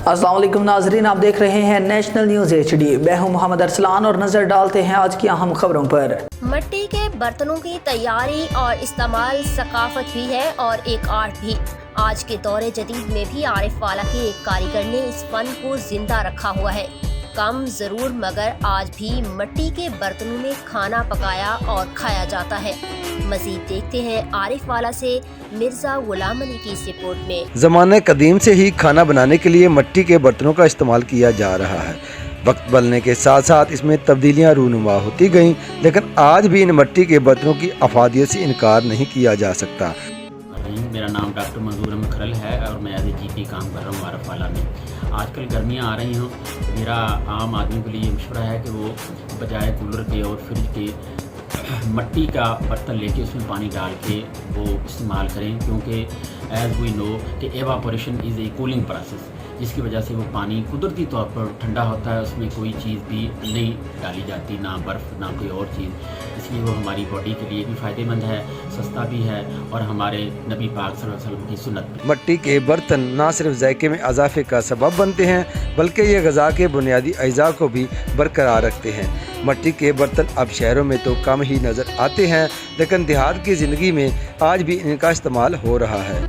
अस्सलाम वालेकुम नाजरीन, आप देख रहे हैं नेशनल न्यूज़ HD। मैं हूं मोहम्मद अरसलान और नजर डालते हैं आज की अहम खबरों पर। मिट्टी के बर्तनों की तैयारी और इस्तेमाल सकाफत भी है और एक आर्ट भी। आज के दौरे जदीद में भी आरिफ वाला के एक कारीगर ने इस फन को जिंदा रखा हुआ है। कम जरूर मगर आज भी मिट्टी के बर्तनों में खाना पकाया और खाया जाता है। मजीद देखते हैं आरिफ वाला से मिर्जा गुलाम अली की इस रिपोर्ट में। ज़माने कदीम से ही खाना बनाने के लिए मिट्टी के बर्तनों का इस्तेमाल किया जा रहा है। वक्त बदलने के साथ साथ इसमें तब्दीलियां रूनुमा होती गईं, लेकिन आज भी इन मिट्टी के बर्तनों की अफादियत से इनकार नहीं किया जा सकता। मेरा नाम डॉक्टर मंजूर अहमद खरल है और मैं एज ए GP काम कर रहा हूँ आरिफ वाला में। आजकल गर्मियाँ आ रही हों, मेरा आम आदमी के लिए मशवरा है कि वो बजाय कूलर के और फ्रिज के मिट्टी का बर्तन लेके उसमें पानी डाल के वो इस्तेमाल करें, क्योंकि एज़ वी नो कि evaporation is a cooling process, जिसकी वजह से वो पानी कुदरती तौर पर ठंडा होता है। उसमें कोई चीज़ भी नहीं डाली जाती, ना बर्फ़ ना कोई और चीज़, इसलिए वो हमारी बॉडी के लिए भी फ़ायदेमंद है, सस्ता भी है और हमारे नबी पाक सल्लल्लाहु अलैहि वसल्लम की सुन्नत भी। मिट्टी के बर्तन ना सिर्फ जायके में इजाफे का सबब बनते हैं, बल्कि ये ग़ज़ा के बुनियादी अज्जा को भी बरकरार रखते हैं। मिट्टी के बर्तन अब शहरों में तो कम ही नज़र आते हैं, लेकिन देहात की ज़िंदगी में आज भी इनका इस्तेमाल हो रहा है।